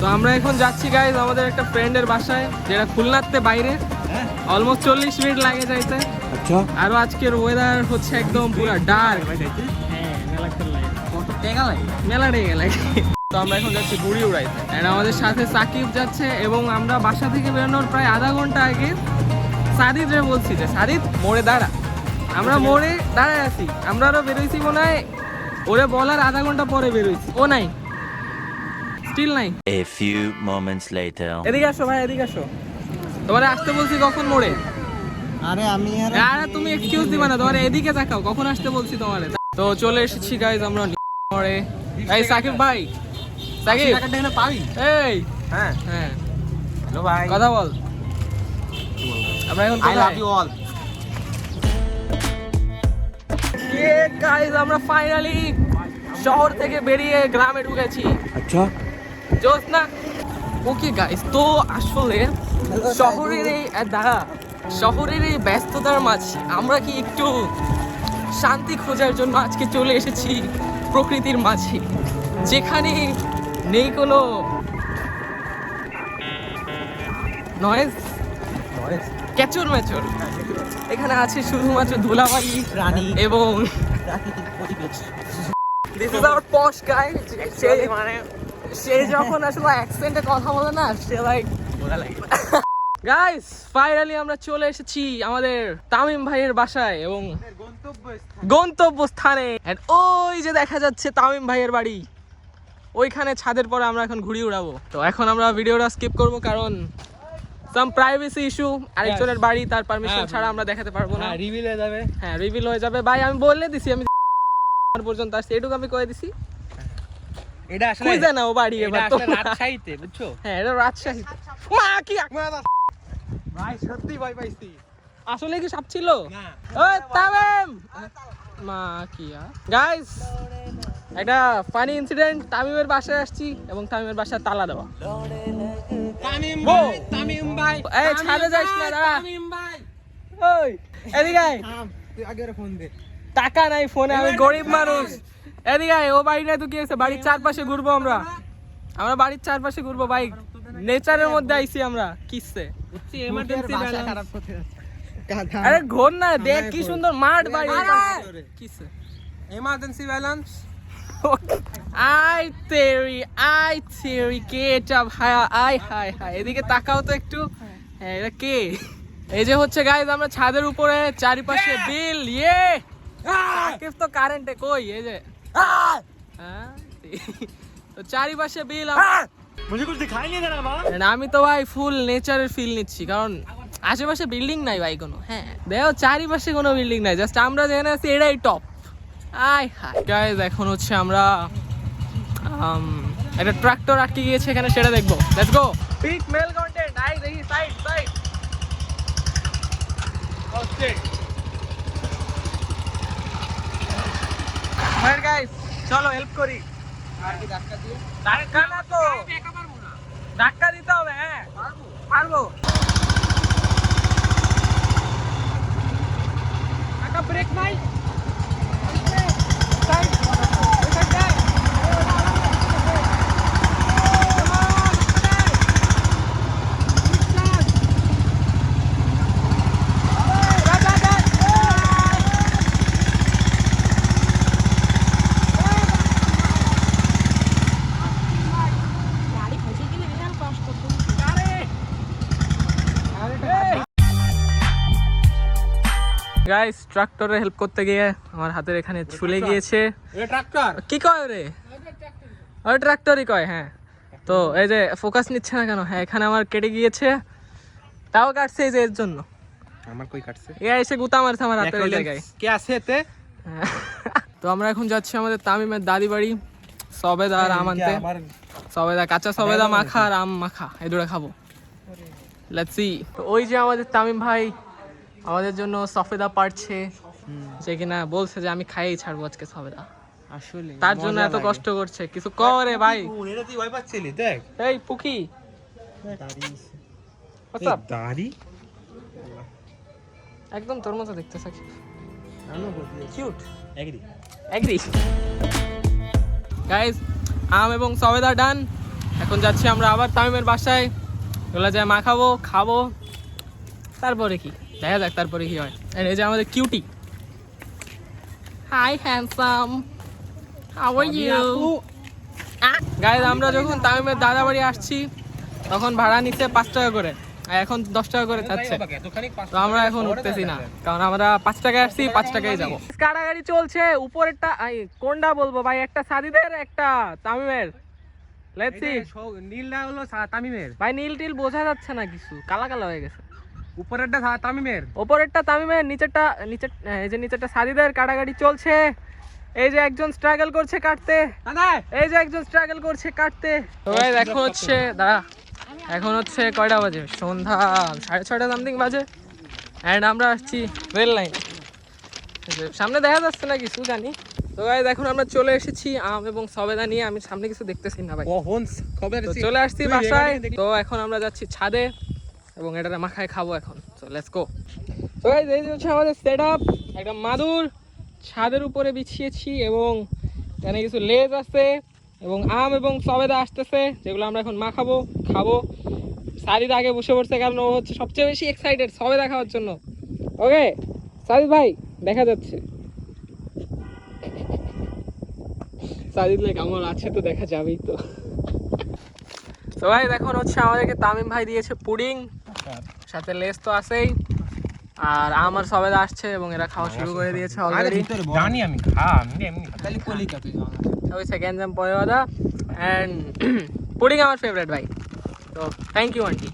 তো আমরা এখন যাচ্ছি গাইজ আমাদের একটা ফ্রেন্ডের বাসায়, যেটা খুলনাতে বাইরে, অলমোস্ট 40 মিনিট লাগে যাইতে। আচ্ছা। আর আজকের ওয়েদার হচ্ছে একদম পুরো ডার্ক, মেলা ডেকে লাগে। তো আমরা এখন যাচ্ছি ঘুড়ি উড়াইতে, আর আমাদের সাথে সাকিব যাচ্ছে। এবং আমরা বাসা থেকে বেরোনোর প্রায় আধা ঘন্টা আগে সাদিদরে বলছি যে সাদিদ মোড়ে দাঁড়া। আমরা মোড়ে দাঁড়ায় আছি, আমরা আরো বেরোইছি মনে হয় ওরে বলার আধা ঘন্টা পরে বেরোইছি, ও নাই, স্টিল নাই। A few moments later. এদিকে আসো ভাই, এদিকে আসো। তোমারে আসতে বলছি কখন মোড়ে? আরে আমি আরে তুমি এক্সকিউজ দিবা না, তোমারে এদিকে তাকাও, কখন আসতে বলছি তোমারে। তো চলে এসেছি গাইজ আমরা মোড়ে। এই সাকিব ভাই, সাকিব টাকাটা এখানে পাবি? এই হ্যাঁ হ্যাঁ হ্যালো ভাই, কথা বল। আমরা এখন I love you all. Guys আমরা ফাইনালি শহর থেকে বেরিয়ে গ্রামে ঢুকেছি। আচ্ছা জোস না? ওকে গাইজ, তো আসলে শহরের এই ব্যস্ততার মাঝে আমরা কি একটু শান্তি খোঁজার জন্য আজকে চলে এসেছি প্রকৃতির মাঝে, যেখানে নেই কোনো নয়েজ, কেচর মেচর। এখানে আছে শুধুমাত্র ধুলাবালি প্রাণী এবং দিস ইজ আওয়ার পশ গাই। সে যখন আসলে অ্যাকসেন্টে কথা বলে না, সে লাইক ওরা লাগে। গাইস ফাইনালি আমরা চলে এসেছি আমাদের তামিম ভাইয়ের বাসায় এবং গন্তব্যস্থানে। এন্ড ওই যে দেখা যাচ্ছে তামিম ভাইয়ের বাড়ি, ওইখানে ছাদের পরে আমরা এখন ঘুড়ি উড়াবো। তো এখন আমরা ভিডিওটা স্কিপ করব কারণ সাম প্রাইভেসি ইস্যু, আরেকজনের বাড়ি, তার পারমিশন ছাড়া আমরা দেখাতে পারবো না। রিভিল হয়ে যাবে। হ্যাঁ রিভিল হয়ে যাবে ভাই, আমি বলে দিছি, আমি পর্যন্ত আসছি, এটুকু আমি কয়ে দিছি। এটা আসলে কই জানা ও বাড়ি, এটা এবার আসলে রাজশাহীতে, বুঝছো? হ্যাঁ এটা রাজশাহী। মা কি ভাই সত্যি ভয় পাইছি। আসলে কি সাপ ছিল? না ওই তামিম, মা কি গাইস, একটা ফানি ইনসিডেন্ট। তামিমের বাসায় আসছি এবং তামিমের বাসায় তালা দেওয়া। তামিম ও। ভাই, তামিম ভাই, এই ছাদে যাইস না, দাঁড়া। তামিম ভাই। ওই এদিকে আয়। তুই আগে ফোন দে। টাকা নাই ফোনে, আমি গরিব মানুষ। এদিকে আয়, ও বাড়ি নাই তো কি হয়েছে, বাড়ির চারপাশে ঘুরবো আমরা বাড়ির চারপাশে ঘুরবো ভাই, নেচারের মধ্যে আইছি আমরা। কিসে এমার্জেন্সি খারাপ করতে যাচ্ছে। আরে ঘোর না, দেখ কি সুন্দর মাঠ বাড়ি। কিসে এমার্জেন্সি ব্যালেন্স। আই তেরি কে এটা ভাইয়া? আই হাই হাই, এদিকে তাকাও তো একটু। হ্যাঁ এটা কে? এই যে হচ্ছে গাইজ আমরা ছাদের উপরে, চারিপাশে বিল। ইয়ে সাকিব তো কারেন্টে কই, এই যে হ্যাঁ, তো চারিপাশে বিল। আমি তো ভাই ফুল নেচারের ফিল নিচ্ছি, কারণ আশেপাশে বিল্ডিং নাই ভাই কোনো। হ্যাঁ দেখো চারিপাশে কোনো বিল্ডিং নাই, জাস্ট আমরা যেখানে আছি এটাই টপ। আই হাই গাইজ, এখন হচ্ছে আমরা একটা ট্রাক্টর আটকে গিয়েছে এখানে, সেটা দেখবো। Let's go. Pick mail content. আই দেখি সাইড ওকে রাইট গাইস, চলো হেল্প করি। আর কি ধাক্কা দিয়ে? ধাক্কা না তো, একা পারবো না, ধাক্কা দিতে হবে। হ্যাঁ পারবো। একটা ব্রেক নাই। গাইস ট্রাক্টরে হেল্প করতে গিয়ে আমার হাতের এখানে ছুলে গিয়েছে। ট্রাক্টর কি কয় রে? ওই ট্রাক্টরই কয়। হ্যাঁ তো এই যে ফোকাস নিচ্ছে না কেন? হ্যাঁ এখানে আমার কেটে গিয়েছে, তাও কাটছে এই যে এর জন্য। আমার কই কাটছে? এ এসে গুতা মারছে আমার হাতের এই জায়গায়। কে আছে এতে? তো আমরা এখন যাচ্ছি আমাদের তামিমের দাদি বাড়ি, সবেদা আর আম আনতে। সবেদা, কাঁচা সবেদা মাখা আর আম মাখা, এই দুটো খাবো। Let's see. তো ওই যে আমাদের তামিম ভাই আমাদের জন্য সফেদা পাড়ছে, যে কিনা বলছে যে আমি খাইই ছাড়বো আজকে সবেদা। আসলে তার জন্য এত কষ্ট করছে, কিছু করে ভাই। এটা তুই ভয় পাচ্ছিলি? দেখ এই পুকি দাড়ি একদম তোর মতো দেখতে থাকি, কিউট। এগ্রি এগ্রি গাইস, আম এবং সবেদা ডান। এখন যাচ্ছি আমরা আবার তামিমের বাসায়, ওগুলো যায় মাখাবো, খাবো, তারপরে কি দেখা যাক তারপরে কি হয়। আর এই যে আমাদের cutie, hi handsome, how are you. Guys আমরা যখন তামিমের দাদা বাড়ি আসছি তখন ভাড়া নিচ্ছে 5 টাকা করে, আর এখন 10 টাকা করে চাচ্ছে। তো আমরা এখন উঠতেছি না, কারণ আমরা 5 টাকায় আসছি, 5 টাকায় যাবো। কাড়াগাড়ি চলছে, উপরেরটা কোনটা বলবো ভাই, একটা সাদিদের একটা তামিমের। Let's see. নীলটা হলো তামিমের, ভাই নীল টিল বোঝা যাচ্ছে না, কিছু কালা কালা হয়ে গেছে। উপরেরটা তামিমের, উপরেরটা তামিমের, নিচেরটা এই যে নিচেরটা সাদিদের। কাড়াগাড়ি চলছে, এই যে একজন স্ট্রাগল করছে কাটতে, এই যে একজন স্ট্রাগল করছে কাটতে। তো গাইস এখন হচ্ছে দাঁড়া, এখন হচ্ছে কয়টা বাজে, সন্ধ্যা 6:30 সামথিং বাজে। অ্যান্ড আমরা আসছি রেল লাইন, সামনে দেখা যাচ্ছে না কিছু জানি। তো গাইস এখন আমরা চলে এসেছি আম এবং সবেদা নিয়ে, আমি সামনে কিছু দেখতেছি না ভাই। তো চলে আসছি বাসায়। তো এখন আমরা যাচ্ছি ছাদে এবং এটা মাখায় খাবো এখন। So let's go. তো গাইস এই যে হচ্ছে আমাদের সেটআপ, একটা মাদুর ছাদের উপরে বিছিয়েছি এবং এখানে কিছু লেজ আছে এবং আম এবং সবেদা আসতেছে, যেগুলো আমরা এখন মাখাবো, খাবো। সাদিদ আগে বসে পড়ছে, কারণ ও হচ্ছে সবচেয়ে বেশি এক্সাইটেড সবেদা খাওয়ার জন্য। ওকে সাদিদ ভাই, দেখা যাচ্ছে সাদিদ লাইক আমার আছে তো দেখা যাবেই তো। তো ভাই এখন হচ্ছে আমাদেরকে তামিম ভাই দিয়েছে পুডিং, সাথে লেস তো আছেই, আর আমার সবেদা আসছে এবং এরা খাওয়া শুরু করে দিয়েছে অলরেডি। জানি আমি এমনি খালি কলিকা তুই ওই সেকেন্ড জাম পরে বাদা, অ্যান্ড পুডিং আমার ফেভারিট ভাই। তো থ্যাংক ইউ আন্টি।